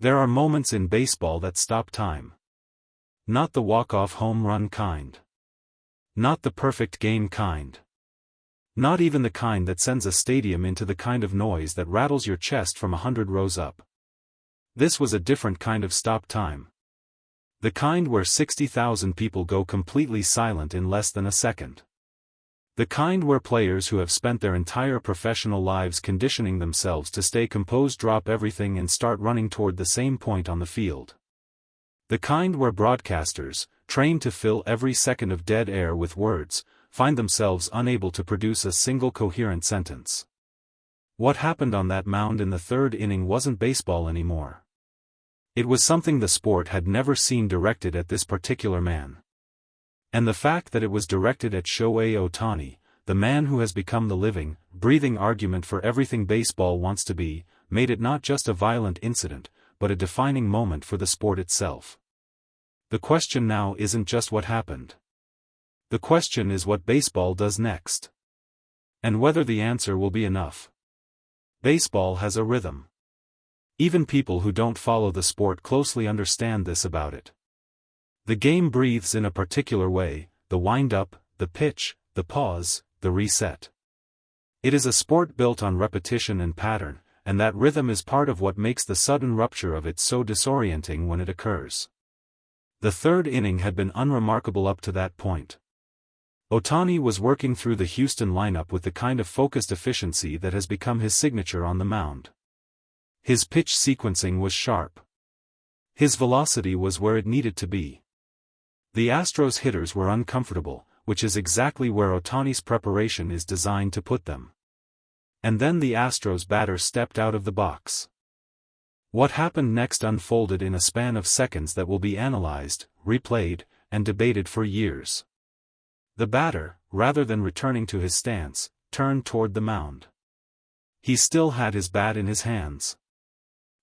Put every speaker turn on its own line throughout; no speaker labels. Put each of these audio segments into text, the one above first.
There are moments in baseball that stop time. Not the walk-off home run kind. Not the perfect game kind. Not even the kind that sends a stadium into the kind of noise that rattles your chest from 100 rows up. This was a different kind of stop time. The kind where 60,000 people go completely silent in less than a second. The kind where players who have spent their entire professional lives conditioning themselves to stay composed drop everything and start running toward the same point on the field. The kind where broadcasters, trained to fill every second of dead air with words, find themselves unable to produce a single coherent sentence. What happened on that mound in the third inning wasn't baseball anymore. It was something the sport had never seen directed at this particular man. And the fact that it was directed at Shohei Ohtani, the man who has become the living, breathing argument for everything baseball wants to be, made it not just a violent incident, but a defining moment for the sport itself. The question now isn't just what happened. The question is what baseball does next. And whether the answer will be enough. Baseball has a rhythm. Even people who don't follow the sport closely understand this about it. The game breathes in a particular way, the wind-up, the pitch, the pause, the reset. It is a sport built on repetition and pattern, and that rhythm is part of what makes the sudden rupture of it so disorienting when it occurs. The third inning had been unremarkable up to that point. Ohtani was working through the Houston lineup with the kind of focused efficiency that has become his signature on the mound. His pitch sequencing was sharp. His velocity was where it needed to be. The Astros hitters were uncomfortable, which is exactly where Ohtani's preparation is designed to put them. And then the Astros batter stepped out of the box. What happened next unfolded in a span of seconds that will be analyzed, replayed, and debated for years. The batter, rather than returning to his stance, turned toward the mound. He still had his bat in his hands.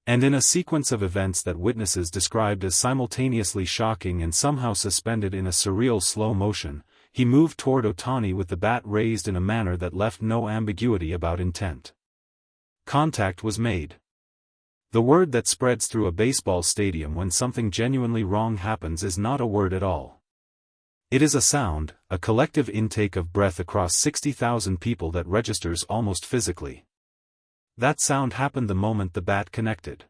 And in a sequence of events that witnesses described as simultaneously shocking and somehow suspended in a surreal slow motion, he moved toward Ohtani with the bat raised in a manner that left no ambiguity about intent. Contact was made. The word that spreads through a baseball stadium when something genuinely wrong happens is not a word at all. It is a sound, a collective intake of breath across 60,000 people that registers almost physically. That sound happened the moment the bat connected.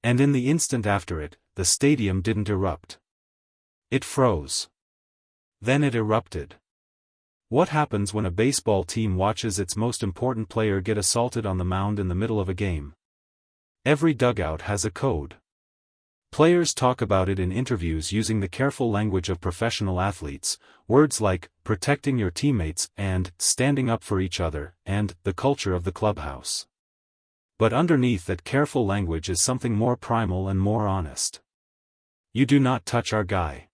And in the instant after it, the stadium didn't erupt. It froze. Then it erupted. What happens when a baseball team watches its most important player get assaulted on the mound in the middle of a game? Every dugout has a code. Players talk about it in interviews using the careful language of professional athletes, words like, protecting your teammates, and, standing up for each other, and, the culture of the clubhouse. But underneath that careful language is something more primal and more honest. You do not touch our guy.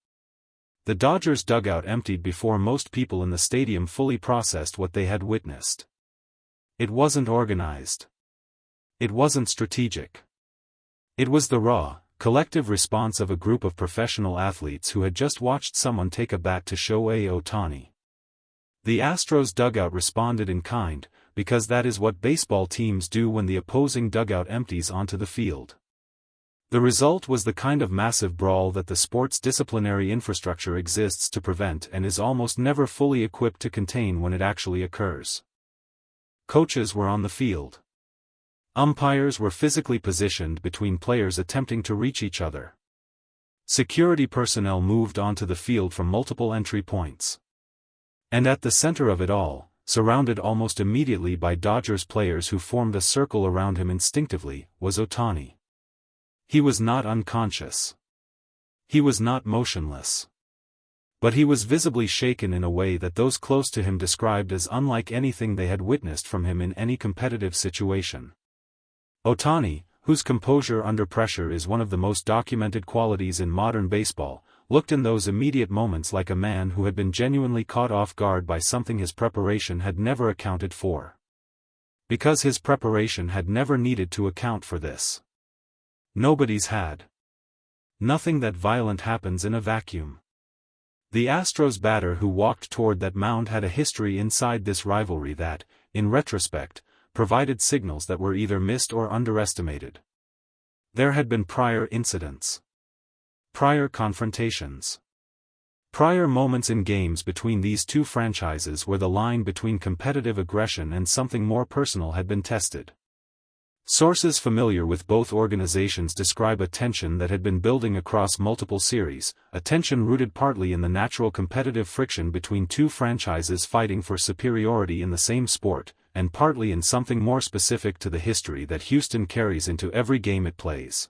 The Dodgers' dugout emptied before most people in the stadium fully processed what they had witnessed. It wasn't organized. It wasn't strategic. It was the raw, collective response of a group of professional athletes who had just watched someone take a bat to Shohei Ohtani. The Astros dugout responded in kind, because that is what baseball teams do when the opposing dugout empties onto the field. The result was the kind of massive brawl that the sport's disciplinary infrastructure exists to prevent and is almost never fully equipped to contain when it actually occurs. Coaches were on the field. Umpires were physically positioned between players attempting to reach each other. Security personnel moved onto the field from multiple entry points. And at the center of it all, surrounded almost immediately by Dodgers players who formed a circle around him instinctively, was Ohtani. He was not unconscious. He was not motionless. But he was visibly shaken in a way that those close to him described as unlike anything they had witnessed from him in any competitive situation. Ohtani, whose composure under pressure is one of the most documented qualities in modern baseball, looked in those immediate moments like a man who had been genuinely caught off guard by something his preparation had never accounted for. Because his preparation had never needed to account for this. Nobody's had. Nothing that violent happens in a vacuum. The Astros batter who walked toward that mound had a history inside this rivalry that, in retrospect, provided signals that were either missed or underestimated. There had been prior incidents. Prior confrontations. Prior moments in games between these two franchises where the line between competitive aggression and something more personal had been tested. Sources familiar with both organizations describe a tension that had been building across multiple series, a tension rooted partly in the natural competitive friction between two franchises fighting for superiority in the same sport, and partly in something more specific to the history that Houston carries into every game it plays.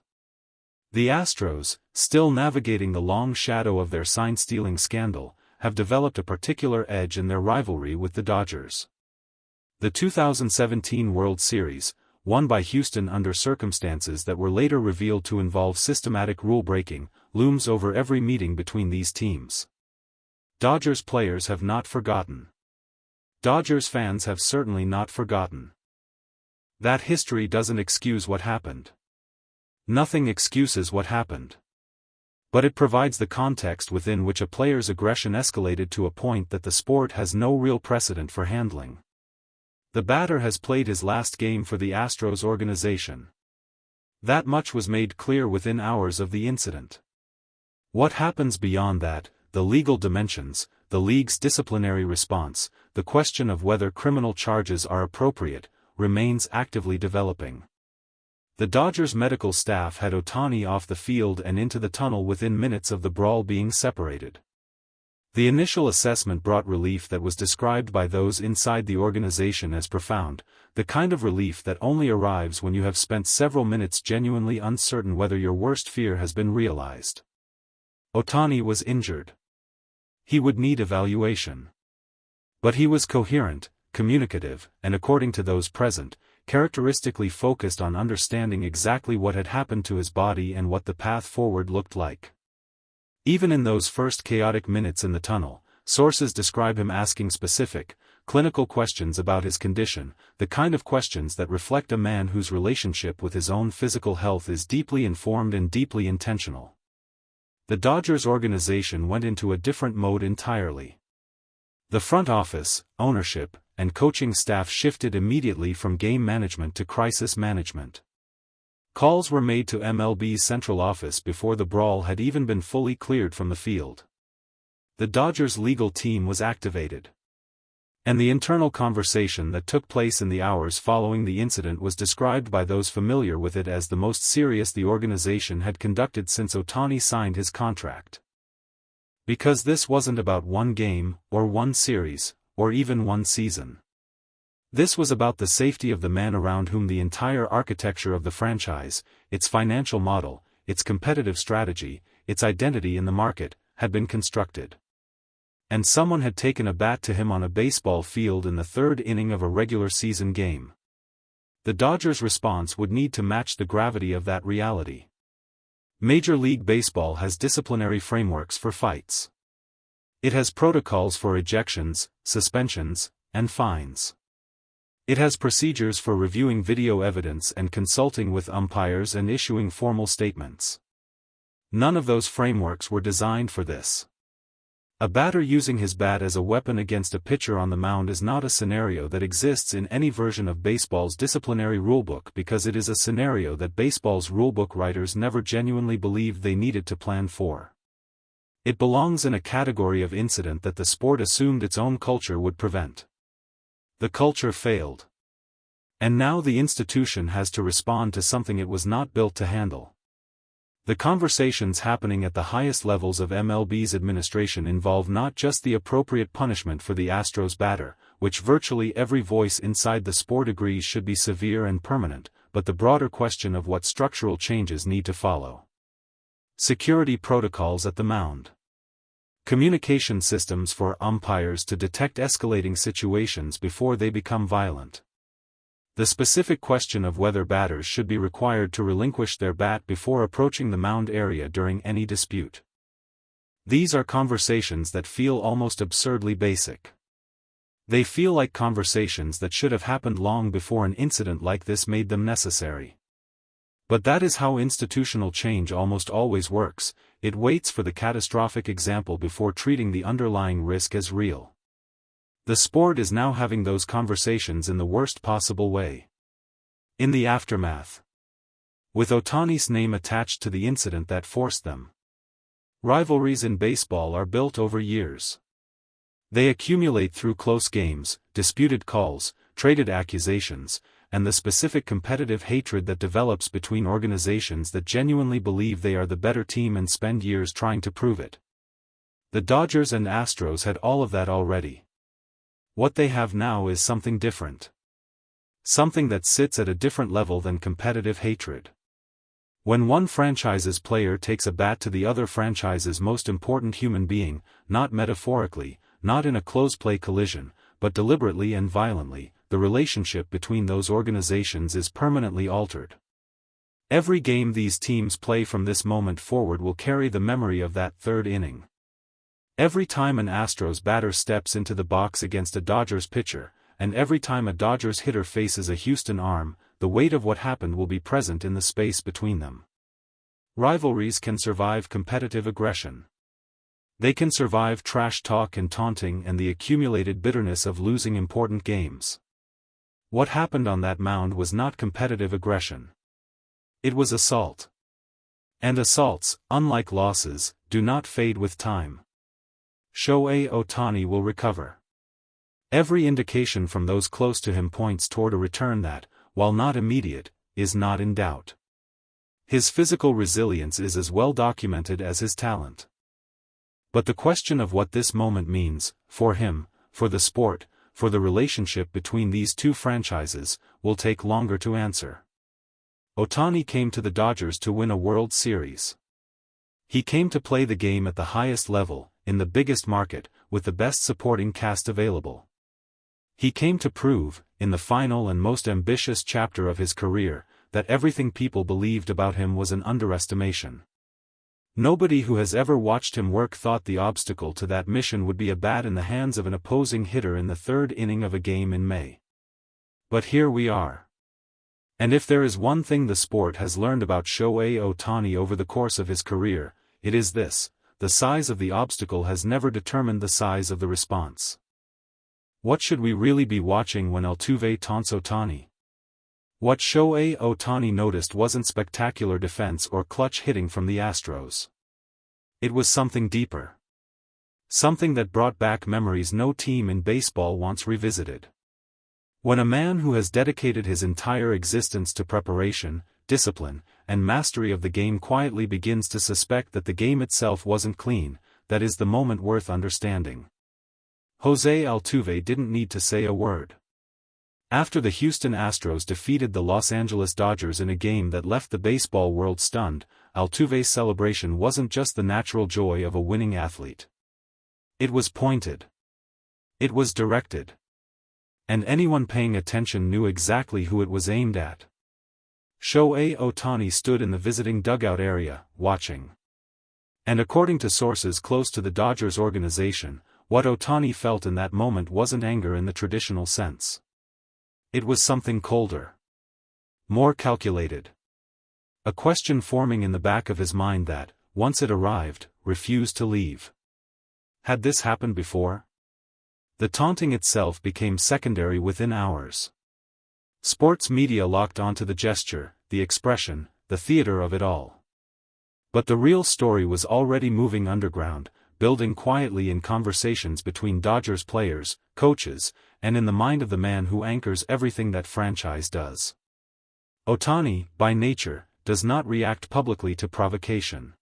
The Astros, still navigating the long shadow of their sign-stealing scandal, have developed a particular edge in their rivalry with the Dodgers. The 2017 World Series, won by Houston under circumstances that were later revealed to involve systematic rule-breaking, looms over every meeting between these teams. Dodgers players have not forgotten. Dodgers fans have certainly not forgotten. That history doesn't excuse what happened. Nothing excuses what happened. But it provides the context within which a player's aggression escalated to a point that the sport has no real precedent for handling. The batter has played his last game for the Astros organization. That much was made clear within hours of the incident. What happens beyond that, the legal dimensions, the league's disciplinary response, the question of whether criminal charges are appropriate, remains actively developing. The Dodgers medical staff had Ohtani off the field and into the tunnel within minutes of the brawl being separated. The initial assessment brought relief that was described by those inside the organization as profound, the kind of relief that only arrives when you have spent several minutes genuinely uncertain whether your worst fear has been realized. Ohtani was injured. He would need evaluation. But he was coherent, communicative, and according to those present, characteristically focused on understanding exactly what had happened to his body and what the path forward looked like. Even in those first chaotic minutes in the tunnel, sources describe him asking specific, clinical questions about his condition, the kind of questions that reflect a man whose relationship with his own physical health is deeply informed and deeply intentional. The Dodgers organization went into a different mode entirely. The front office, ownership, and coaching staff shifted immediately from game management to crisis management. Calls were made to MLB's central office before the brawl had even been fully cleared from the field. The Dodgers' legal team was activated. And the internal conversation that took place in the hours following the incident was described by those familiar with it as the most serious the organization had conducted since Ohtani signed his contract. Because this wasn't about one game, or one series, or even one season. This was about the safety of the man around whom the entire architecture of the franchise, its financial model, its competitive strategy, its identity in the market, had been constructed. And someone had taken a bat to him on a baseball field in the third inning of a regular season game. The Dodgers' response would need to match the gravity of that reality. Major League Baseball has disciplinary frameworks for fights. It has protocols for ejections, suspensions, and fines. It has procedures for reviewing video evidence and consulting with umpires and issuing formal statements. None of those frameworks were designed for this. A batter using his bat as a weapon against a pitcher on the mound is not a scenario that exists in any version of baseball's disciplinary rulebook because it is a scenario that baseball's rulebook writers never genuinely believed they needed to plan for. It belongs in a category of incident that the sport assumed its own culture would prevent. The culture failed. And now the institution has to respond to something it was not built to handle. The conversations happening at the highest levels of MLB's administration involve not just the appropriate punishment for the Astros batter, which virtually every voice inside the sport agrees should be severe and permanent, but the broader question of what structural changes need to follow. Security protocols at the mound. Communication systems for umpires to detect escalating situations before they become violent. The specific question of whether batters should be required to relinquish their bat before approaching the mound area during any dispute. These are conversations that feel almost absurdly basic. They feel like conversations that should have happened long before an incident like this made them necessary. But that is how institutional change almost always works. It waits for the catastrophic example before treating the underlying risk as real. The sport is now having those conversations in the worst possible way. In the aftermath. with Ohtani's name attached to the incident that forced them. Rivalries in baseball are built over years. They accumulate through close games, disputed calls, traded accusations, and the specific competitive hatred that develops between organizations that genuinely believe they are the better team and spend years trying to prove it. The Dodgers and Astros had all of that already. What they have now is something different. Something that sits at a different level than competitive hatred. When one franchise's player takes a bat to the other franchise's most important human being, not metaphorically, not in a close-play collision, but deliberately and violently, the relationship between those organizations is permanently altered. Every game these teams play from this moment forward will carry the memory of that third inning. Every time an Astros batter steps into the box against a Dodgers pitcher, and every time a Dodgers hitter faces a Houston arm, the weight of what happened will be present in the space between them. Rivalries can survive competitive aggression. They can survive trash talk and taunting and the accumulated bitterness of losing important games. What happened on that mound was not competitive aggression. It was assault. And assaults, unlike losses, do not fade with time. Shohei Ohtani will recover. Every indication from those close to him points toward a return that, while not immediate, is not in doubt. His physical resilience is as well documented as his talent. But the question of what this moment means, for him, for the sport, for the relationship between these two franchises, will take longer to answer. Ohtani came to the Dodgers to win a World Series. He came to play the game at the highest level, in the biggest market, with the best supporting cast available. He came to prove, in the final and most ambitious chapter of his career, that everything people believed about him was an underestimation. Nobody who has ever watched him work thought the obstacle to that mission would be a bat in the hands of an opposing hitter in the third inning of a game in May. But here we are. And if there is one thing the sport has learned about Shohei Ohtani over the course of his career, it is this: the size of the obstacle has never determined the size of the response. What should we really be watching when Altuve taunts Ohtani? What Shohei Ohtani noticed wasn't spectacular defense or clutch hitting from the Astros. It was something deeper. Something that brought back memories no team in baseball wants revisited. When a man who has dedicated his entire existence to preparation, discipline, and mastery of the game quietly begins to suspect that the game itself wasn't clean, that is the moment worth understanding. Jose Altuve didn't need to say a word. After the Houston Astros defeated the Los Angeles Dodgers in a game that left the baseball world stunned, Altuve's celebration wasn't just the natural joy of a winning athlete. It was pointed. It was directed. And anyone paying attention knew exactly who it was aimed at. Shohei Ohtani stood in the visiting dugout area, watching. And according to sources close to the Dodgers organization, what Ohtani felt in that moment wasn't anger in the traditional sense. It was something colder. More calculated. A question forming in the back of his mind that, once it arrived, refused to leave. Had this happened before? The taunting itself became secondary within hours. Sports media locked onto the gesture, the expression, the theater of it all. But the real story was already moving underground, building quietly in conversations between Dodgers players, coaches, and in the mind of the man who anchors everything that franchise does. Ohtani, by nature, does not react publicly to provocation.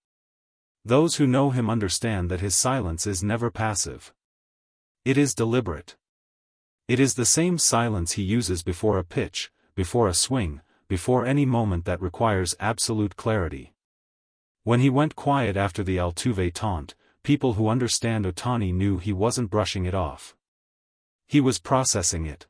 Those who know him understand that his silence is never passive. It is deliberate. It is the same silence he uses before a pitch, before a swing, before any moment that requires absolute clarity. When he went quiet after the Altuve taunt, people who understand Ohtani knew he wasn't brushing it off. He was processing it.